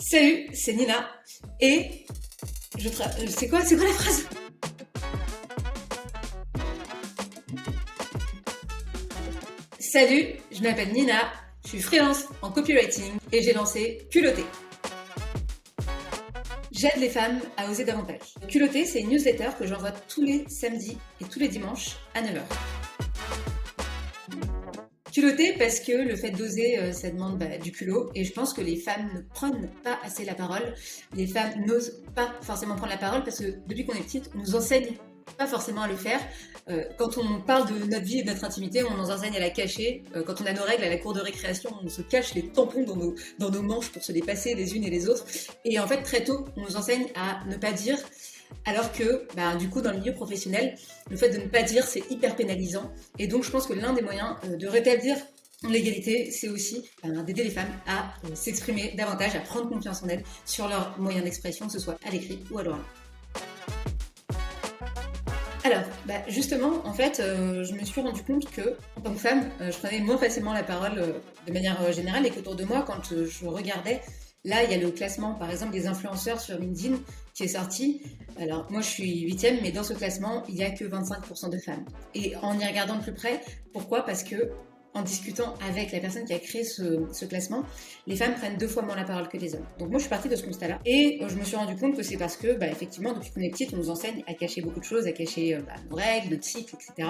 Salut, c'est Nina. Et c'est quoi la phrase? Salut, je m'appelle Nina, je suis freelance en copywriting et j'ai lancé Culotté. J'aide les femmes à oser davantage. Culotté, c'est une newsletter que j'envoie tous les samedis et tous les dimanches à 9h. Culotté parce que le fait d'oser, ça demande du culot, et je pense que les femmes ne prennent pas assez la parole. Les femmes n'osent pas forcément prendre la parole parce que depuis qu'on est petite, on nous enseigne pas forcément à le faire. Quand on parle de notre vie et de notre intimité, on nous enseigne à la cacher. Quand on a nos règles à la cour de récréation, on se cache les tampons dans nos manches pour se les passer les unes et les autres. Et en fait, très tôt, on nous enseigne à ne pas dire. Alors que, du coup, dans le milieu professionnel, le fait de ne pas dire, c'est hyper pénalisant. Et donc, je pense que l'un des moyens de rétablir l'égalité, c'est aussi d'aider les femmes à s'exprimer davantage, à prendre confiance en elles sur leurs moyens d'expression, que ce soit à l'écrit ou à l'oral. Alors, justement, en fait, je me suis rendu compte que, en tant que femme, je prenais moins facilement la parole de manière générale, et qu'autour de moi, quand je regardais, là, il y a le classement, par exemple, des influenceurs sur LinkedIn qui est sorti. Alors, moi, je suis 8e, mais dans ce classement, il n'y a que 25% de femmes. Et en y regardant de plus près, pourquoi ? Parce que, en discutant avec la personne qui a créé ce classement, les femmes prennent 2 fois moins la parole que les hommes. Donc moi, je suis partie de ce constat-là. Et je me suis rendu compte que c'est parce que, effectivement, depuis qu'on est petite, on nous enseigne à cacher beaucoup de choses, à cacher nos règles, notre cycle, etc.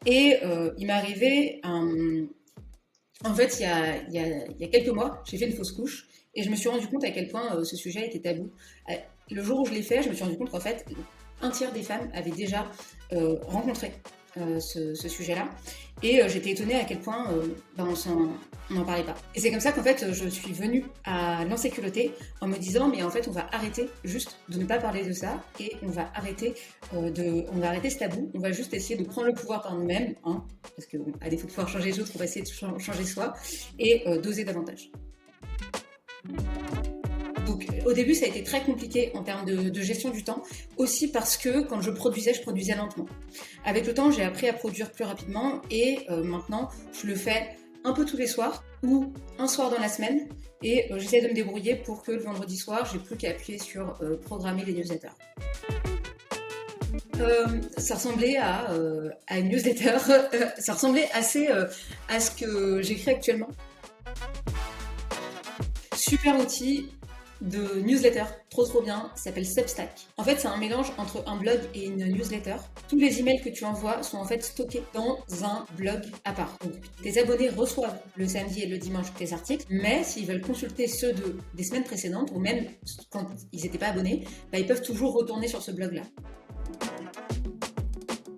Et il m'est arrivé En fait, il y a quelques mois, j'ai fait une fausse couche. Et je me suis rendu compte à quel point ce sujet était tabou. Le jour où je l'ai fait, je me suis rendu compte qu'en fait, un tiers des femmes avaient déjà rencontré ce sujet-là. Et j'étais étonnée à quel point on n'en parlait pas. Et c'est comme ça qu'en fait, je suis venue à lancer Culotté en me disant, mais en fait, on va arrêter juste de ne pas parler de ça, et on va arrêter ce tabou. On va juste essayer de prendre le pouvoir par nous-mêmes, parce qu'à défaut de pouvoir changer les autres, on va essayer de changer soi, et d'oser davantage. Donc au début, ça a été très compliqué en termes de gestion du temps, aussi parce que quand je produisais lentement. Avec le temps, j'ai appris à produire plus rapidement, et maintenant, je le fais un peu tous les soirs ou un soir dans la semaine, et j'essaie de me débrouiller pour que le vendredi soir, j'ai plus qu'à appuyer sur programmer les newsletters. Ça ressemblait à une newsletter, ça ressemblait assez à ce que j'écris actuellement. Super outil de newsletter, trop bien, ça s'appelle Substack. En fait, c'est un mélange entre un blog et une newsletter. Tous les emails que tu envoies sont en fait stockés dans un blog à part. Donc, tes abonnés reçoivent le samedi et le dimanche tes articles, mais s'ils veulent consulter ceux des semaines précédentes, ou même quand ils n'étaient pas abonnés, ils peuvent toujours retourner sur ce blog-là.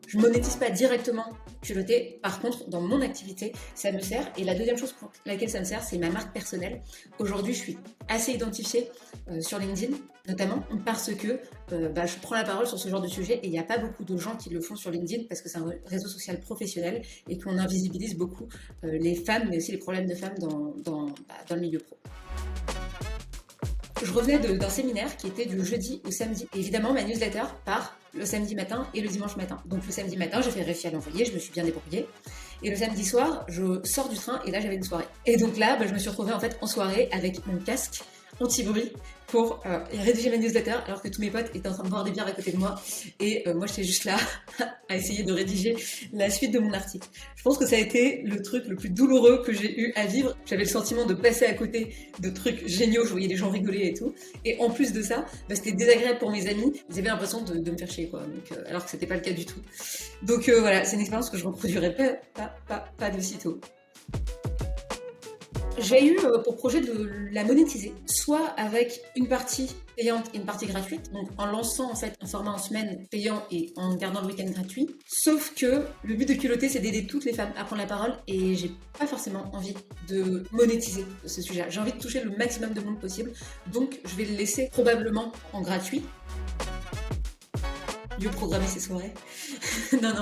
Je monétise pas directement Culotté, par contre, dans mon activité, ça me sert. Et la deuxième chose pour laquelle ça me sert, c'est ma marque personnelle. Aujourd'hui, je suis assez identifiée sur LinkedIn, notamment parce que je prends la parole sur ce genre de sujet, et il n'y a pas beaucoup de gens qui le font sur LinkedIn parce que c'est un réseau social professionnel et qu'on invisibilise beaucoup les femmes, mais aussi les problèmes de femmes dans le milieu pro. Je revenais d'un séminaire qui était du jeudi au samedi. Et évidemment, ma newsletter part le samedi matin et le dimanche matin. Donc le samedi matin, j'ai réussi à l'envoyer, je me suis bien débrouillée. Et le samedi soir, je sors du train et là, j'avais une soirée. Et donc là, je me suis retrouvée en fait en soirée avec mon casque anti-bruit pour rédiger ma newsletter, alors que tous mes potes étaient en train de boire des bières à côté de moi, et moi j'étais juste là à essayer de rédiger la suite de mon article. Je pense que ça a été le truc le plus douloureux que j'ai eu à vivre. J'avais le sentiment de passer à côté de trucs géniaux, je voyais les gens rigoler et tout, et en plus de ça, c'était désagréable pour mes amis, ils avaient l'impression de me faire chier, quoi. Donc, alors que c'était pas le cas du tout. Donc voilà, c'est une expérience que je ne reproduirai pas de sitôt. J'ai eu pour projet de la monétiser, soit avec une partie payante et une partie gratuite, donc en lançant en fait un format en semaine payant et en gardant le week-end gratuit. Sauf que le but de Culotté, c'est d'aider toutes les femmes à prendre la parole, et j'ai pas forcément envie de monétiser ce sujet-là. J'ai envie de toucher le maximum de monde possible, donc je vais le laisser probablement en gratuit. Mieux programmer ses soirées. Non,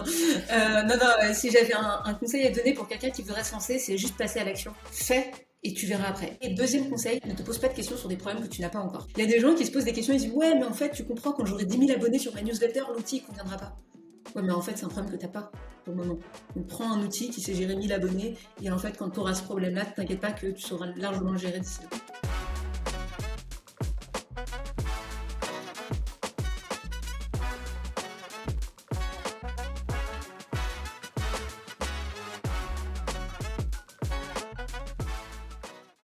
si j'avais un conseil à donner pour quelqu'un qui voudrait se lancer, c'est juste passer à l'action. Fais et tu verras après. Et deuxième conseil, ne te pose pas de questions sur des problèmes que tu n'as pas encore. Il y a des gens qui se posent des questions et ils disent « Ouais, mais en fait, tu comprends, quand j'aurai 10 000 abonnés sur ma newsletter, l'outil ne conviendra pas. » Ouais, mais en fait, c'est un problème que tu n'as pas pour le moment. Donc prends un outil qui sait gérer 1000 abonnés, et en fait, quand tu auras ce problème-là, ne t'inquiète pas que tu sauras largement le gérer d'ici là.